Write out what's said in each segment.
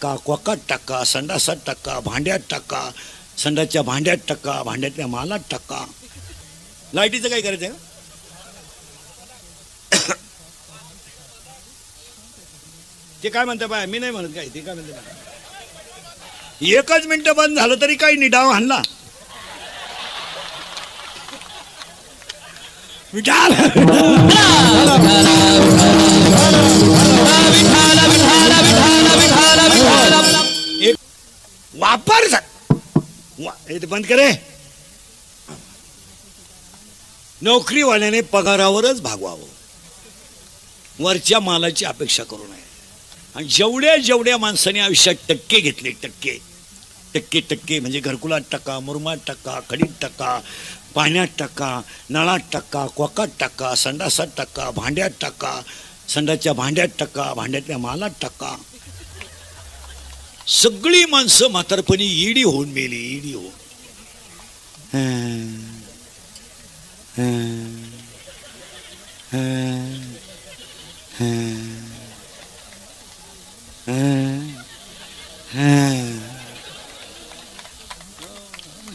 टाका, कोकात टाका, संडासात टाका, भांड्यात टाका, संडासच्या भांड्यात टाका, भांड्यातल्या मालात टाका. लाईटीचं काय करायचं आहे? ते काय म्हणते बाय, मी नाही म्हणत काय, ते काय म्हणते बाय. एकच मिनिटं बंद झालं तरी काही नाही, डाव हाणला. वापर बंद करे. नोकरीवाल्याने पगारावरच भागवावं, वरच्या मालाची अपेक्षा करू नये. आणि जेवढ्या जेवढ्या माणसाने आयुष्यात टक्के घेतले, टक्के टक्के टक्के म्हणजे घरकुलात टाका, मुरमात टाका, खडीत टाका, पाण्यात टाका, नळात टाका, कोकात टाका, संडासात टाका, भांड्यात टाका, संडासच्या भांड्यात टाका, भांड्यातल्या मालात टाका. सगळी माणसं म्हातारपणी ईडी होऊन मेली, ईडी होऊन.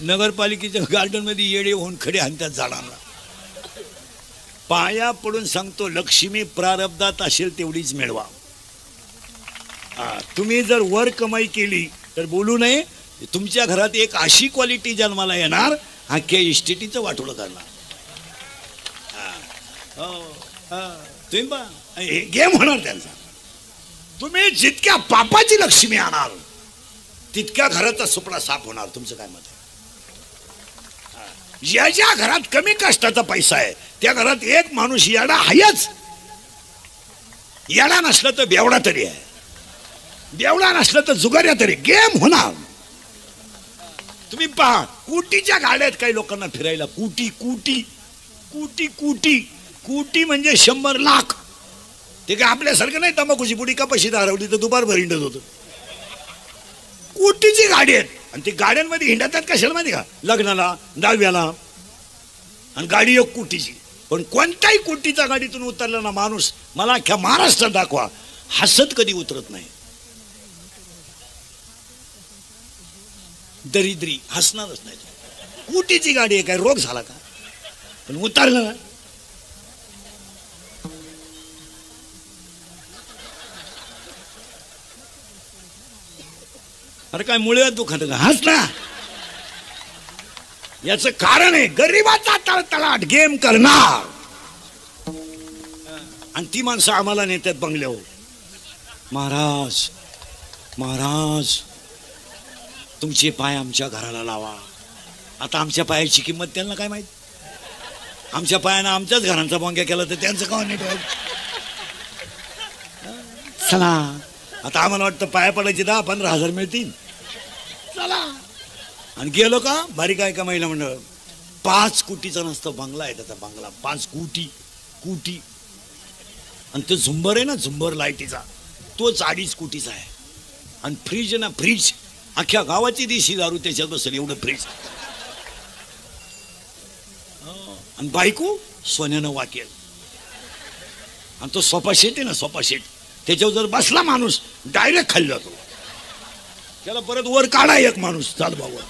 नगरपालिकेच्या गार्डन मध्ये येडे होऊन खडे आणतात झाडांना. पाया पडून सांगतो, लक्ष्मी प्रारब्धात असेल तेवढीच मिळवा. तुम्ही जर वर कमाई केली तर बोलू नये. तुमच्या घरात एक अशी क्वालिटी जन्माला येणार, अख्ख्या इस्टेटीचं वाटोळं करणार. तुम्ही गेम होणार त्यांचा. तुम्ही जितक्या पापाची लक्ष्मी आणाल तितक्या घराचा सुपडा साफ होणार. तुमचं काय मत आहे? ज्या घरात कमी कष्टाचा पैसा आहे त्या घरात एक माणूस येडा आहेच. येडा नसला तर बेवडा तरी आहे, बेवडा नसला तर जुगाऱ्या तरी. गेम होणार. तुम्ही पहा, कोटीच्या गाड्या आहेत काही लोकांना फिरायला. कोटी कोटी कोटी कोटी कोटी म्हणजे 100 लाख. ते काय आपल्यासारखं नाही, तंबाखूची पुडी कपाशी हरवली तर दुपारभर हिंडत होतं. कोटीची गाडी आहेत आणि ते गाड्यांमध्ये हिंडतात कशाला माहिती का? लग्नाला, दहाव्याला. आणि गाडी एक कोटीची. पण कोणत्याही कोटीच्या गाडीतून उतरला ना माणूस, मला अख्ख्या महाराष्ट्रात दाखवा, हसत कधी उतरत नाही. दरिद्री हसणारच नाही. कोटीची गाडी आहे, काय रोग झाला का? पण उतरलं ना, अरे काय मुळे दुखत का? हस ना. याचं कारण आहे गरिबाचा तळतळाट गेम करणार. आणि ती माणसं आम्हाला नेतात बंगल्यावर. महाराज महाराज तुमचे पाय आमच्या घराला लावा. आता आमच्या पायाची किंमत त्यांना काय माहित? आमच्या पायानं आमच्याच घरांचा बोंग्या केला तर त्यांचं का नीट व्हायचं? चला, आता आम्हाला वाटतं पाया पडायचे 10-15 हजार मिळतील. चला. आणि गेलो का बारीक आहे का महिला मंडळ. 5 कोटीचा नसतो बंगला आहे त्याचा. बंगला 5 कोटी कोटी. आणि तो झुंबर आहे ना, झुंबर लाईटीचा, तोच 2.5 कोटीचा आहे. आणि फ्रीज ना, फ्रीज अख्ख्या गावाची देशी दारू त्याच्यात बसेल एवढं फ्रीज. आणि बायको सोन्यानं वाकेल. आणि तो सोफा सेट आहे ना, सोफा सेट, त्याच्यावर जर बसला माणूस डायरेक्ट खाली जातो. त्याला परत वर काढा एक माणूस चालबावर.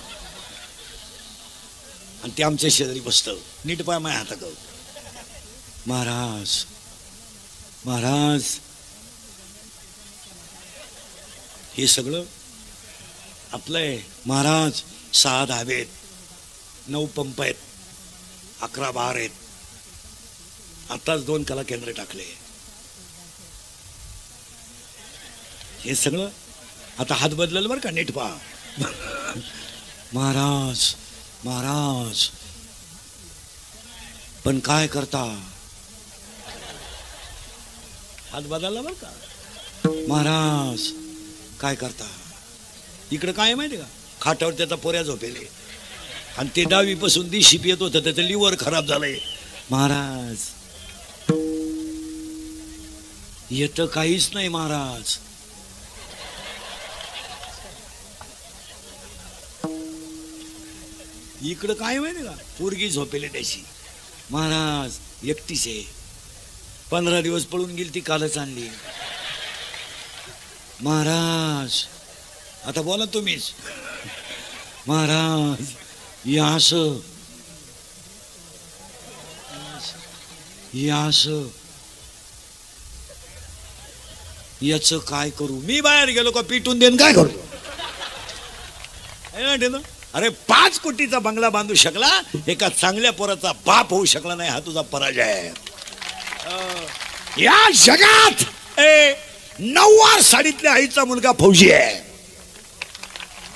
आणि ते आमच्या शेजारी बसतं. नीट पाय माझ्या हातात. महाराज महाराज हे सगळं आपलं आहे. महाराज 6 धाबे आहेत, 9 पंप आहेत, 11 बार आहेत. आताच 2 कला केंद्र टाकले. हे सगळं आता हात बदललं बरं का, नीट पहा. महाराज महाराज पण काय करता? हात बदलला बरं का. महाराज काय करता? इकडं काय माहिती का, खाटावर त्याचा पोऱ्या झोपेले. आणि ते 10वी पासून दिशीप येत होतं, त्याचं लिव्हर खराब झालंय. महाराज येतं काहीच नाही महाराज. इकडं काय माहिती का, पोरगी झोपेले त्याची. महाराज एकटीच आहे. 15 दिवस पळून गेली ती, कालच आणली. महाराज आता बोला तुम्हीच. महाराज यास यास याच काय करू? मी बाहेर गेलो का पिटून देन काय करू? अरे 5 कोटीचा बंगला बांधू शकला, एका चांगल्या पोराचा बाप होऊ शकला नाही, हा तुझा पराजय आहे. या जगात 9 साडीतल्या आईचा मुलगा फौजी आहे,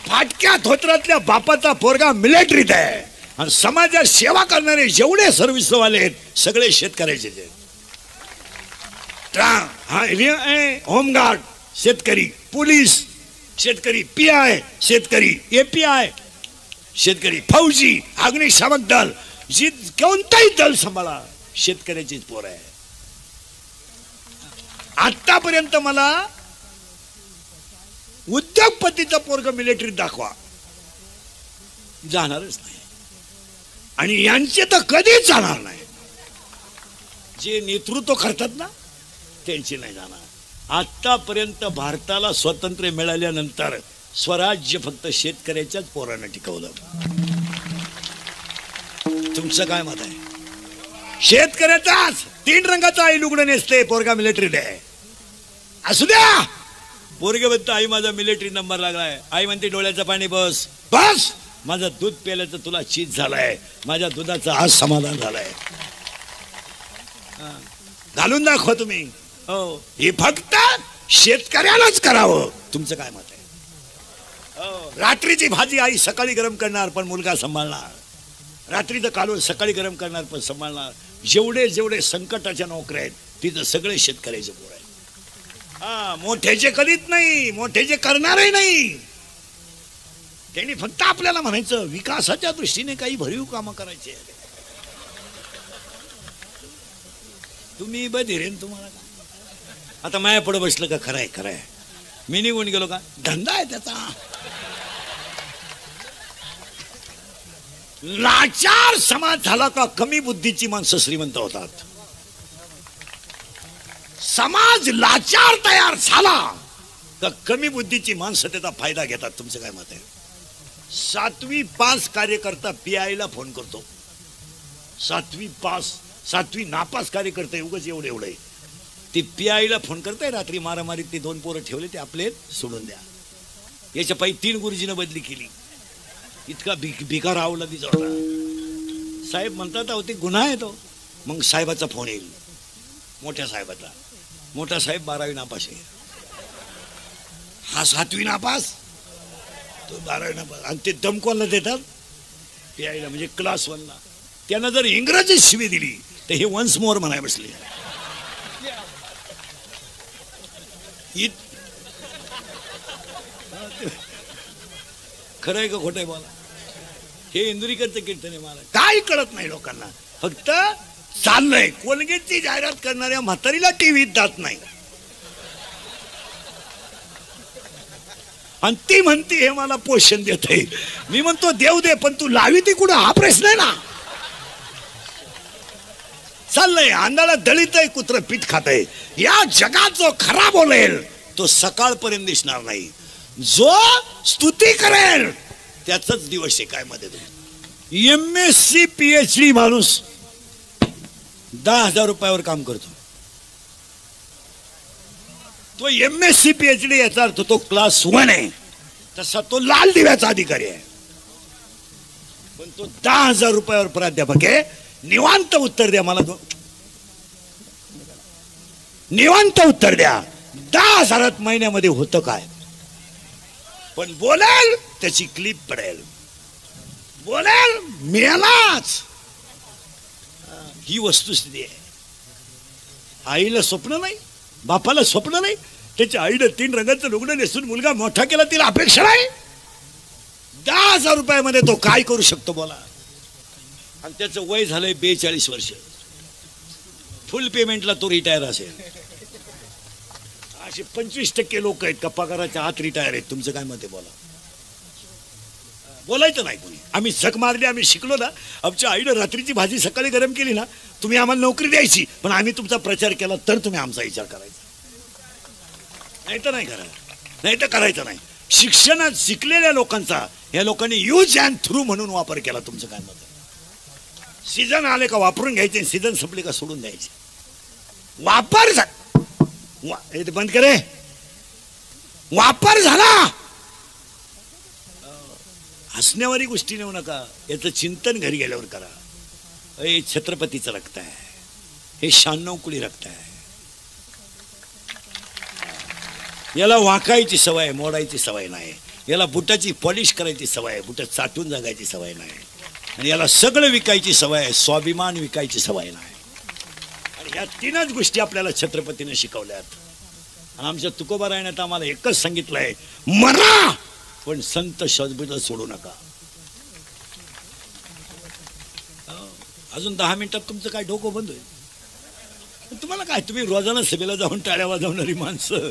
फाटक्या धोत्रातल्या बापाचा पोरगा मिलिटरीत आहे, आणि समाजात सेवा करणारे जेवढे सर्व्हिसवाले आहेत सगळे शेतकऱ्याचे. होमगार्ड शेतकरी, पोलीस शेतकरी, PI शेतकरी, API शेतकरी, फौजी, अग्निशामक दल, जी कोणताही दल सांभाळा शेतकऱ्याचीच पोर आहे. आतापर्यंत मला उद्योगपतीचा पोरग मिलिटरीत दाखवा, जाणारच नाही. आणि यांचे तर कधीच जाणार नाही. जे नेतृत्व करतात ना त्यांची नाही जाणार. आतापर्यंत भारताला स्वातंत्र्य मिळाल्यानंतर स्वराज्य फक्त शेतकऱ्याच्याच पोरानं टिकवलं. तुमचं काय मत आहे? शेतकऱ्याचाच 3 रंगाचा आई लुगडं नेसते, पोरगा मिलिटरीत आहे. असू द्या, पोरगे म्हणतं आई माझा मिलिटरी नंबर लागलाय. आई म्हणते डोळ्याचं पाणी बस बस, माझं दूध प्यायल्याचं तुला चीज झालाय, माझ्या दुधाचं आज समाधान झालंय. घालून दाखवा तुम्ही. हो, हे फक्त शेतकऱ्यालाच करावं. तुमचं काय मत आहे? रात्रीची भाजी आई सकाळी गरम करणार पण मुलगा सांभाळणार, रात्रीचं कालवण सकाळी गरम करणार पण सांभाळणार. जेवढे जेवढे संकटाच्या नोकऱ्या आहेत तिथं सगळे शेतकऱ्याचे पोर आहेत. हा, मोठ्याचे कधीच नाही, मोठ्याचे करणारही नाही. त्यांनी फक्त आपल्याला म्हणायचं विकासाच्या दृष्टीने काही भरीव कामं करायचे. तुम्ही बधिरेन तुम्हाला का? आता माया पुढे बसलं का? खरंय खरंय, मी निघून गेलो का? धंदा आहे त्याचा. लाचार समाज झाला का कमी बुद्धीची माणसं श्रीमंत होतात. समाज लाचार तयार झाला का कमी बुद्धीची माणसं त्याचा फायदा घेतात. तुमचं काय मत आहे? 7वी पास कार्यकर्ता PI ला फोन करतो. 7वी नापास कार्यकर्ता उगाच एवढे ते PI ला फोन करताय. रात्री मारामारीत ते 2 पोरं ठेवले, ते आपले सोडून द्या. याच्या पायी 3 गुरुजीनं बदली केली. इतका भिकार आवला ती जोडला. साहेब म्हणतात अहो ते गुन्हा आहे तो. मग साहेबाचा फोन येईल, मोठ्या साहेबाचा. मोठा साहेब 12वी नापास आहे, हा 7वी नापास, तो 12वी नापास. आणि ते दम कोणाला देतात? PI ला, म्हणजे क्लास 1 ला. त्यानं जर इंग्रजी शिवी दिली तर हे वन्स मोर म्हणाय बसले. खरंय का खोटंय बोला? हे इंदुरीकरचं कीर्तन आहे. मला काय कळत नाही लोकांना. फक्त चाललंय. कोलगेटची जाहिरात करणाऱ्या म्हातारीला टीव्हीत जात नाही, आणि ती म्हणते हे मला पोषण देते. मी म्हणतो देव दे, पण तू लावी ती कुठं? हा प्रश्न आहे ना. चाललंय आंधळा दळीत आहे, कुत्र पीठ खातय. या जगात जो खरा बोलेल तो सकाळपर्यंत दिसणार नाही, जो स्तुती करेल त्याचाच दिवस आहे. काय मध्ये MSc PhD माणूस 10,000 रुपयावर काम करतो. तो MSc PhD याचा अर्थ तो क्लास 1 आहे. तसा तो लाल दिव्याचा अधिकारी आहे, पण तो 10,000 रुपयावर प्राध्यापक आहे. निवांत उत्तर द्या मला, निवांत उत्तर द्या. 10,000 महिन्यामध्ये होतं काय? पण बोलेल त्याची क्लिप पडेल, बोलेल मिळालाच. ही वस्तुस्थिती आहे. आईला स्वप्न नाही, बापाला स्वप्न नाही. त्याच्या आईनं 3 रंगाचं लुगडं नेसून मुलगा मोठा केला, तिला अपेक्षा नाही. 10,000 रुपयामध्ये तो काय करू शकतो बोला? आणि त्याचं वय झालंय 42 वर्ष. फुल पेमेंटला तो रिटायर असेल. असे 25% लोक आहेत का पगाराच्या आत रिटायर आहेत. तुमचं काय मत आहे बोला? बोलायचं नाही कोणी. आम्ही झक मारली, आम्ही शिकलो ना. आमच्या आईनं रात्रीची भाजी सकाळी गरम केली ना, तुम्ही आम्हाला नोकरी द्यायची, पण आम्ही तुमचा प्रचार केला तर तुम्ही आमचा विचार करायचा, नाही तर नाही करायचा, नाही तर करायचं नाही. शिक्षणात शिकलेल्या लोकांचा या लोकांनी यूज अँड थ्रू म्हणून वापर केला. तुमचं काय मत आहे? सीझन आले का वापरून घ्यायचे, सीझन संपले का सोडून द्यायचे. वापर बंद करे, वापर झाला. हसण्यावारी गोष्टी नेऊ नका, याचं चिंतन घरी गेल्यावर करा. हे छत्रपतीचं रक्त आहे, हे 96 कुळी रक्त आहे. याला वाकायची सवय, मोडायची सवय नाही. याला बुटाची पॉलिश करायची सवय, बुट चाटून जगायची सवय नाही. आणि याला सगळं विकायची सवय आहे, स्वाभिमान विकायची सवय नाही. आणि ह्या 3च गोष्टी आपल्याला छत्रपतीने शिकवल्यात. आणि आमच्या तुकोबारायण्यात आम्हाला एकच सांगितलंय, मरा पण संत शब्द सोडू नका. अजून 10 मिनिटात तुमचं काय डोकं बंद होईल. तुम्हाला काय, तुम्ही रोजाना सभेला जाऊन टाळ्या वाजवणारी माणसं,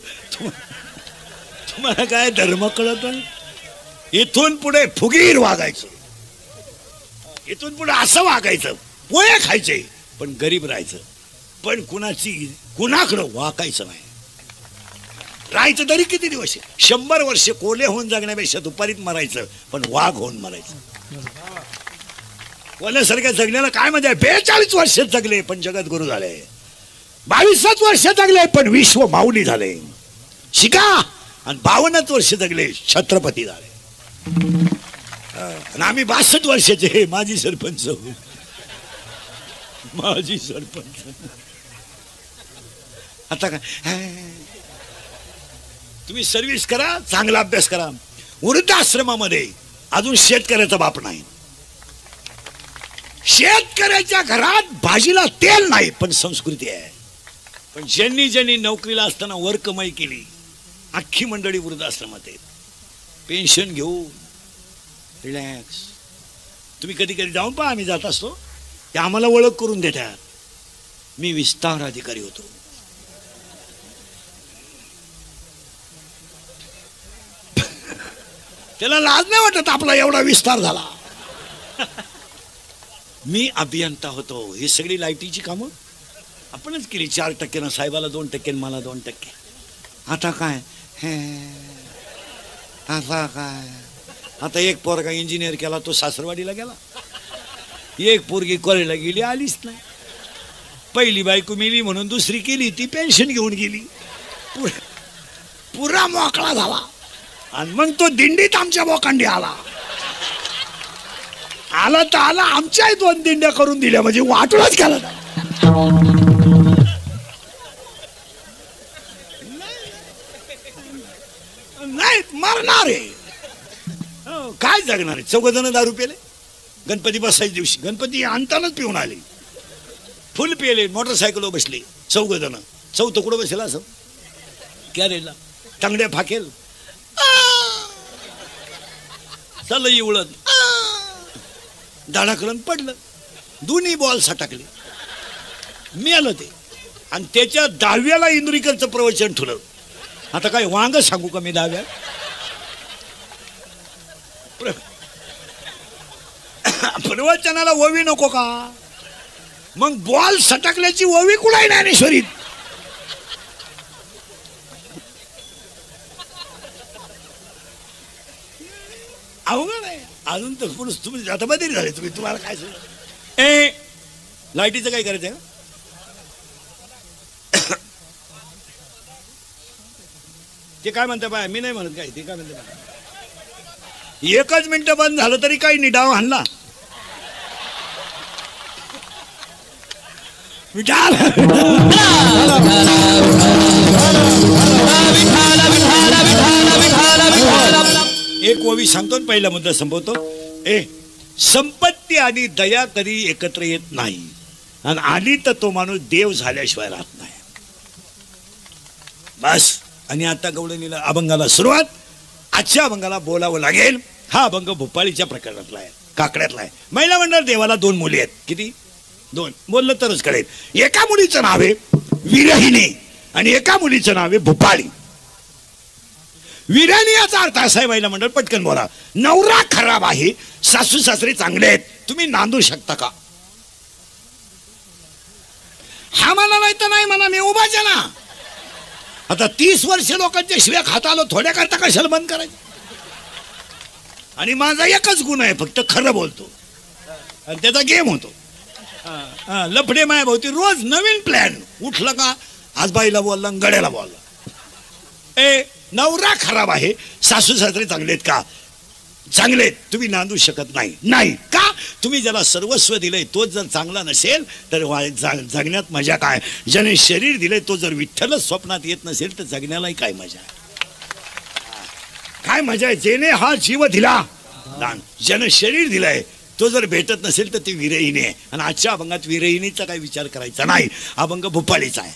तुम्हाला काय धर्म कळत नाही. इथून पुढे फुगीर वागायचं, इथून पुढे असं वागायचं, पोहे खायचे पण गरीब राहायचं, पण कुणाकडं वाकायचं नाही. राहायचं तरी किती दिवस, 100 वर्ष कोले होऊन जगण्यापेक्षा दुपारीत मरायचं पण वाघ होऊन मरायचं. कोल्यासारख्या जगण्याला काय मजा आहे. 42 वर्ष जगले पण जगत गुरु झाले, 22 वर्ष जगले पण विश्व माऊली झाले. शिका. आणि 52 वर्ष जगले छत्रपती झाले. आणि आम्ही 62 वर्षाचे माजी सरपंच, माजी सरपंच. आता काय, तुम्ही सर्व्हिस करा, चांगला अभ्यास करा. वृद्धाश्रमामध्ये अजून शेतकऱ्याचा बाप नाही. शेतकऱ्याच्या घरात भाजीला तेल नाही पण संस्कृती आहे. पण ज्यांनी ज्यांनी नोकरीला असताना वर कमाई केली, अख्खी मंडळी वृद्धाश्रमात आहेत. पेन्शन घेऊन रिलॅक्स. तुम्ही कधी कधी जाऊन पहा, आम्ही जात असतो, ते आम्हाला ओळख करून देतात. मी विस्तार अधिकारी होतो. त्याला लाज नाही वाटत आपला एवढा विस्तार झाला. मी अभियंता होतो. ही सगळी लाईटीची कामं आपणच केली. 4% साहेबाला 2%, मला 2%. आता काय, आता काय, आता एक पोरगा इंजिनियर केला, तो सासरवाडीला गेला. एक पोरगी कॉलेजला गेली, आलीच नाही. पहिली बायको मेली म्हणून दुसरी केली, ती पेन्शन घेऊन गेली. पुरा मोकळा झाला. आणि मग तो दिंडीत आमच्या बोकांडी आला तर आला. आमच्याही 2 दिंड्या करून दिल्या, म्हणजे वाटूनच केला. नाही मरणार आहे, काय जगणार आहे. 4 जण दारू पेले गणपती बसायच्या दिवशी. गणपती आणतानाच पिऊन आले, फुल पेले, मोटरसायकलवर बसले 4 जण. 4थं कुठं बसेल असं कॅरेला, तांगड्या फाकेल, चाललं इवळत, दाडाकडून पडलं. दोन्ही बॉल सटकले, मिळालं ते. आणि त्याच्या 10व्याला इंदुरीकरचं प्रवचन ठुलं. आता काय वांग सांगू का मी 10व्या. प्रवचनाला ओवी नको का. मग बॉल सटकल्याची ओवी कुठे ज्ञानेश्वरीत. अवघड आहे. अजून तर पुरुष तुम्ही आता बदली झाले. तुम्हाला काय सांग, लाईटीचं काय करायचं आहे. ते काय म्हणते बाय, मी नाही म्हणत काय. ते काय म्हणते, 1च मिनिट बंद झालं तरी काही नाही, डाव हाणला. एक ओवी सांगतो, पहिला मुद्दा संपवतो. संपत्ती आणि दया कधी एकत्र येत नाही, आणि आली तर तो माणूस देव झाल्याशिवाय राहत नाही. बस. आणि आता गवळणीला अभंगाला सुरुवात. आजच्या अभंगाला बोलावं लागेल. हा अभंग भोपाळीच्या प्रकरणातला आहे, काकड्यातला आहे. महिला मंडळ देवाला 2 मुली आहेत. किती? 2. बोललं तरच कळेल. एका मुलीचं नाव आहे विरहिणी आणि एका मुलीचं नाव आहे भोपाळी. विरहिणी याचा अर्थ असा आहे, महिला मंडळ पटकन बोला. नवरा खराब आहे, सासू सासरे चांगले आहेत, तुम्ही नांदू शकता का. हा म्हणा नाही तर नाही म्हणा, मी उभाच आहे ना. आता 30 वर्ष लोकांच्या शिव्या खाता आलो, थोड्या करता कशाला बंद करायचं. आणि माझा एकच गुण आहे, फक्त खरं बोलतो आणि त्याचा गेम होतो. लफडे माया भावती रोज नवीन प्लॅन. उठलं का आज बाईला बोलला गड्याला बोलला. ए नवरा खराब आहे, सासू सासरे चांगलेत का? चांगलेत. तुम्ही नांदू शकत नाही. नाही का? तुम्ही ज्याला सर्वस्व दिलंय तोच जर चांगला नसेल तर जगण्यात मजा काय? ज्याने शरीर दिलंय तो जर विठ्ठलच स्वप्नात येत नसेल तर जगण्यालाही काय मजा आहे? काय मजा आहे? जेने हा जीव दिला दान, ज्याने शरीर दिलंय तो जर भेटत नसेल तर ती विरहिणी आहे. आणि आजच्या अभंगात विरहिणीचा काही विचार करायचा नाही. अभंग भूपाळीचा आहे.